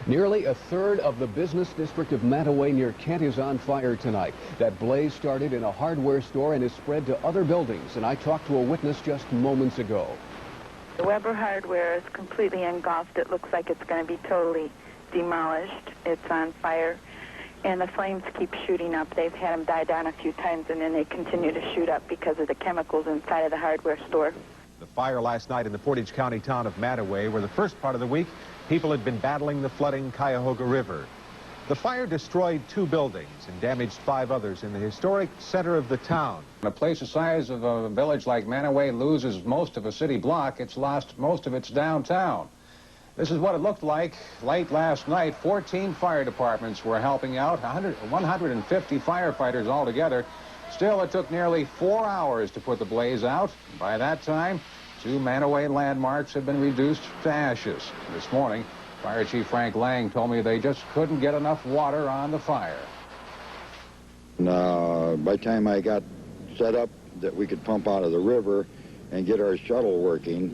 Nearly a third of the business district of Matway near Kent is on fire tonight. That blaze started in a hardware store and has spread to other buildings, and I talked to a witness just moments ago. The Weber hardware is completely engulfed. It looks like it's going to be totally demolished. It's on fire, and the flames keep shooting up. They've had them die down a few times, and then they continue to shoot up because of the chemicals inside of the hardware store. The fire last night in the Portage County town of Matway, where the first part of the week, people had been battling the flooding Cuyahoga River. The fire destroyed 2 buildings and damaged 5 others in the historic center of the town. When a place the size of a village like Matway loses most of a city block, it's lost most of its downtown. This is what it looked like late last night. 14 fire departments were helping out, 150 firefighters altogether. Still, it took nearly 4 hours to put the blaze out. By that time, 2 Matway landmarks had been reduced to ashes. This morning, Fire Chief Frank Lang told me they just couldn't get enough water on the fire. By the time I got set up that we could pump out of the river and get our shuttle working,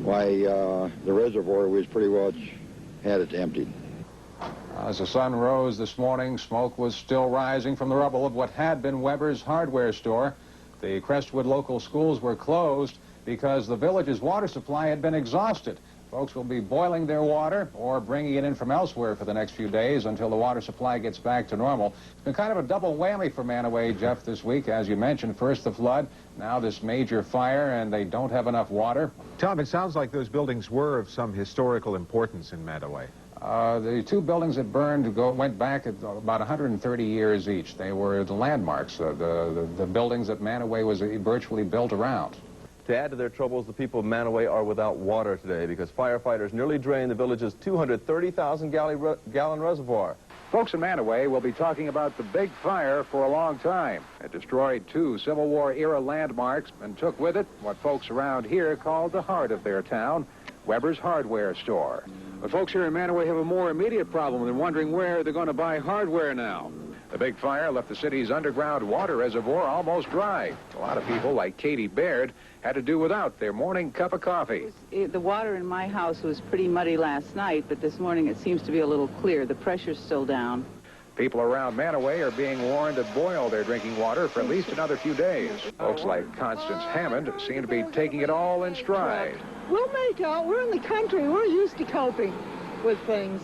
why, the reservoir was pretty much had it emptied. As the sun rose this morning, smoke was still rising from the rubble of what had been Weber's hardware store. The Crestwood local schools were closed because the village's water supply had been exhausted. Folks will be boiling their water or bringing it in from elsewhere for the next few days until the water supply gets back to normal. It's been kind of a double whammy for Matway, Jeff, this week. As you mentioned, first the flood, now this major fire, and they don't have enough water. Tom, it sounds like those buildings were of some historical importance in Matway. The 2 buildings that burned went back about 130 years each. They were the landmarks, the buildings that Matway was virtually built around. To add to their troubles, the people of Matway are without water today because firefighters nearly drained the village's 230,000-gallon reservoir. Folks in Matway will be talking about the big fire for a long time. It destroyed 2 Civil War-era landmarks and took with it what folks around here called the heart of their town, Weber's hardware store. But folks here in Matway have a more immediate problem than wondering where they're going to buy hardware now. The big fire left the city's underground water reservoir almost dry. A lot of people, like Katie Baird, had to do without their morning cup of coffee. The water in my house was pretty muddy last night, but this morning it seems to be a little clear. The pressure's still down. People around Matway are being warned to boil their drinking water for at least another few days. Folks like Constance Hammond seem to be taking it all in stride. We'll make out. We're in the country. We're used to coping with things.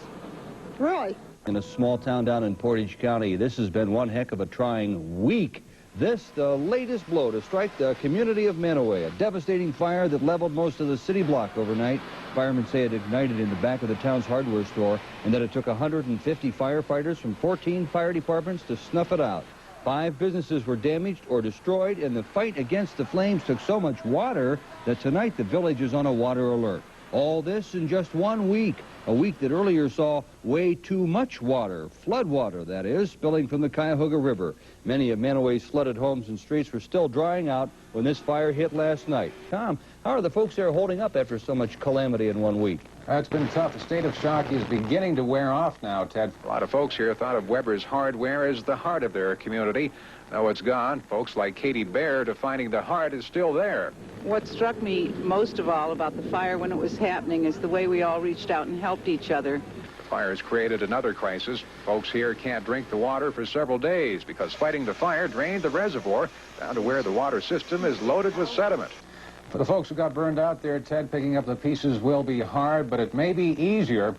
Really. In a small town down in Portage County, this has been one heck of a trying week. This, the latest blow to strike the community of Matway, a devastating fire that leveled most of the city block overnight. Firemen say it ignited in the back of the town's hardware store and that it took 150 firefighters from 14 fire departments to snuff it out. 5 businesses were damaged or destroyed, and the fight against the flames took so much water that tonight the village is on a water alert. All this in just 1 week, a week that earlier saw way too much water, flood water, that is, spilling from the Cuyahoga River. Many of Matway's flooded homes and streets were still drying out when this fire hit last night. Tom, how are the folks there holding up after so much calamity in 1 week? It's been tough. The state of shock is beginning to wear off now, Ted. A lot of folks here thought of Weber's hardware as the heart of their community. Now it's gone. Folks like Katie Baird are finding the heart is still there. What struck me most of all about the fire when it was happening is the way we all reached out and helped each other. The fire has created another crisis. Folks here can't drink the water for several days because fighting the fire drained the reservoir down to where the water system is loaded with sediment. For the folks who got burned out there, Ted, picking up the pieces will be hard, but it may be easier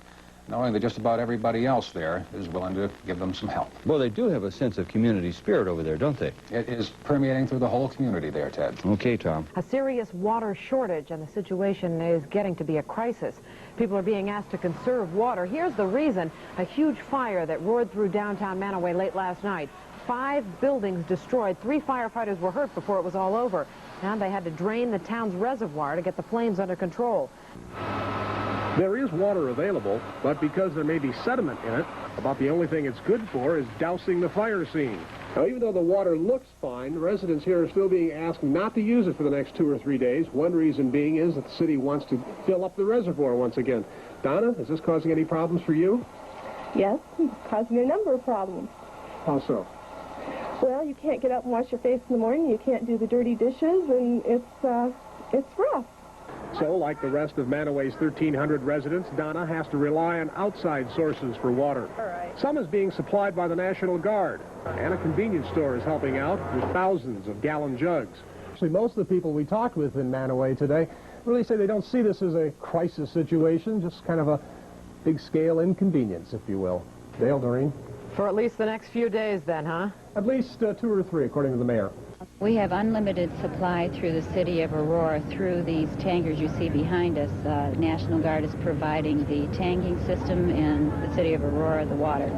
knowing that just about everybody else there is willing to give them some help. Well, they do have a sense of community spirit over there, don't they? It is permeating through the whole community there, Ted. Okay, Tom. A serious water shortage, and the situation is getting to be a crisis. People are being asked to conserve water. Here's the reason: a huge fire that roared through downtown Matway late last night. 5 buildings destroyed. 3 firefighters were hurt before it was all over. Now they had to drain the town's reservoir to get the flames under control. There is water available, but because there may be sediment in it, about the only thing it's good for is dousing the fire scene. Now, even though the water looks fine, residents here are still being asked not to use it for the next 2 or 3 days. One reason being is that the city wants to fill up the reservoir once again. Donna, is this causing any problems for you? Yes, it's causing a number of problems. How so? Well, you can't get up and wash your face in the morning. You can't do the dirty dishes, and it's rough. So, like the rest of Manaway's 1,300 residents, Donna has to rely on outside sources for water. Some is being supplied by the National Guard, and a convenience store is helping out with thousands of gallon jugs. Actually, most of the people we talked with in Manaway today really say they don't see this as a crisis situation, just kind of a big-scale inconvenience, if you will. Dale, Doreen? For at least the next few days then, huh? At least 2 or 3, according to the mayor. We have unlimited supply through the city of Aurora through these tankers you see behind us. National Guard is providing the tanking system, and the city of Aurora the water.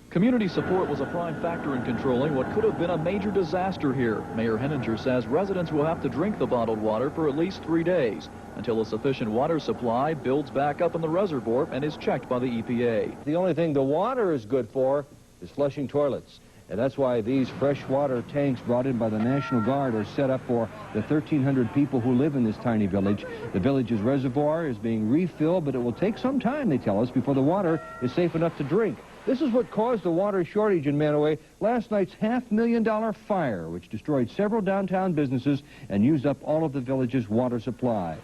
Community support was a prime factor in controlling what could have been a major disaster here. Mayor Henninger says residents will have to drink the bottled water for at least 3 days until a sufficient water supply builds back up in the reservoir and is checked by the EPA. The only thing the water is good for is flushing toilets. And that's why these freshwater tanks brought in by the National Guard are set up for the 1,300 people who live in this tiny village. The village's reservoir is being refilled, but it will take some time, they tell us, before the water is safe enough to drink. This is what caused the water shortage in Manaway. Last night's $500,000 fire, which destroyed several downtown businesses and used up all of the village's water supply.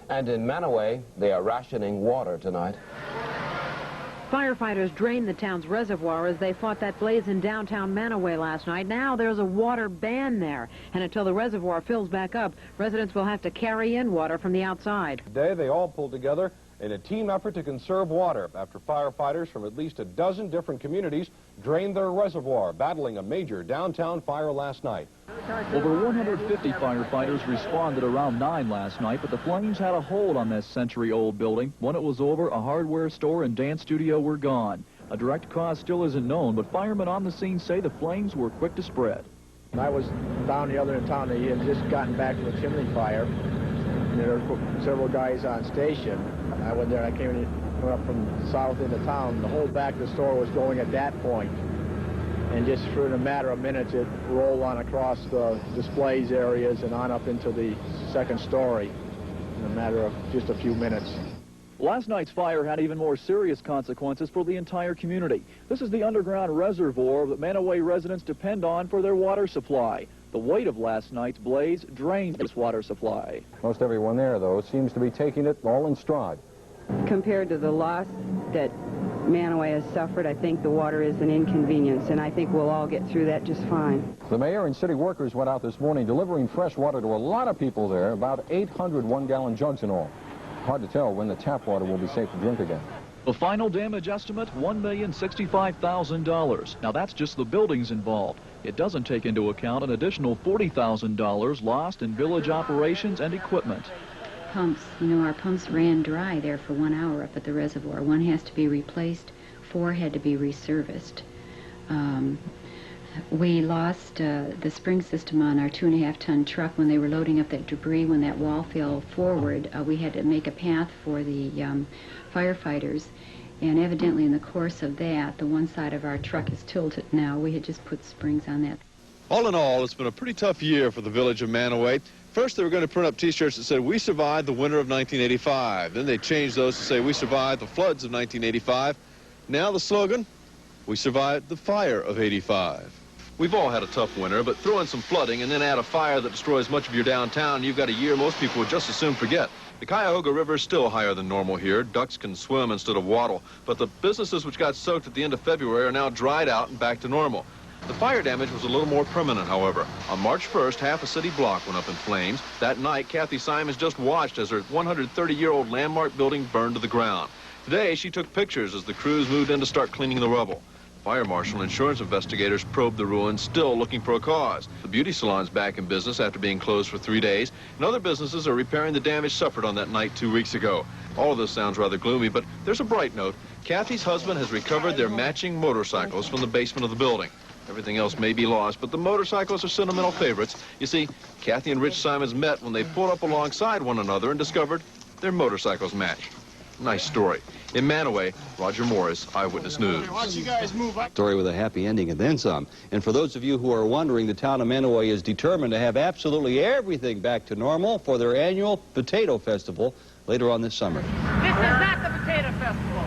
And in Manaway, they are rationing water tonight. Firefighters drained the town's reservoir as they fought that blaze in downtown Manaway last night. Now there's a water ban there, and until the reservoir fills back up, residents will have to carry in water from the outside. Today, they all pulled together in a team effort to conserve water after firefighters from at least a dozen different communities drained their reservoir, battling a major downtown fire last night. Over 150 firefighters responded around 9 last night, but the flames had a hold on this century-old building. When it was over, a hardware store and dance studio were gone. A direct cause still isn't known, but firemen on the scene say the flames were quick to spread. I was down the other end of town. They had just gotten back from a chimney fire. And there were several guys on station. I went there, I came up from the south end of town. The whole back of the store was going at that point. And just for a matter of minutes, it rolled on across the displays areas and on up into the second story in a matter of just a few minutes. Last night's fire had even more serious consequences for the entire community. This is the underground reservoir that Manaway residents depend on for their water supply. The weight of last night's blaze drained this water supply. Most everyone there, though, seems to be taking it all in stride. Compared to the loss that Manaway has suffered, I think the water is an inconvenience, and I think we'll all get through that just fine. The mayor and city workers went out this morning delivering fresh water to a lot of people there, about 800 one-gallon jugs in all. Hard to tell when the tap water will be safe to drink again. The final damage estimate, $1,065,000. Now that's just the buildings involved. It doesn't take into account an additional $40,000 lost in village operations and equipment. Pumps, our pumps ran dry there for 1 hour up at the reservoir. 1 has to be replaced, 4 had to be reserviced. We lost the spring system on our 2.5-ton truck when they were loading up that debris. When that wall fell forward, we had to make a path for the firefighters, and evidently in the course of that, the one side of our truck is tilted now. We had just put springs on that. All in all, it's been a pretty tough year for the village of Manaway. First, they were going to print up T-shirts that said, "We survived the winter of 1985." Then they changed those to say, "We survived the floods of 1985." Now the slogan, "We survived the fire of '85." We've all had a tough winter, but throw in some flooding and then add a fire that destroys much of your downtown, you've got a year most people would just as soon forget. The Cuyahoga River is still higher than normal here. Ducks can swim instead of waddle. But the businesses which got soaked at the end of February are now dried out and back to normal. The fire damage was a little more permanent, however. On March 1st, half a city block went up in flames. That night, Kathy Simons just watched as her 130-year-old landmark building burned to the ground. Today, she took pictures as the crews moved in to start cleaning the rubble. Fire marshal and insurance investigators probed the ruins, still looking for a cause. The beauty salon's back in business after being closed for 3 days, and other businesses are repairing the damage suffered on that night 2 weeks ago. All of this sounds rather gloomy, but there's a bright note. Kathy's husband has recovered their matching motorcycles from the basement of the building. Everything else may be lost, but the motorcycles are sentimental favorites. You see, Kathy and Rich Simons met when they pulled up alongside one another and discovered their motorcycles matched. Nice story. In Manaway, Roger Morris, Eyewitness News. Story with a happy ending and then some. And for those of you who are wondering, the town of Manaway is determined to have absolutely everything back to normal for their annual Potato Festival later on this summer. This is not the Potato Festival.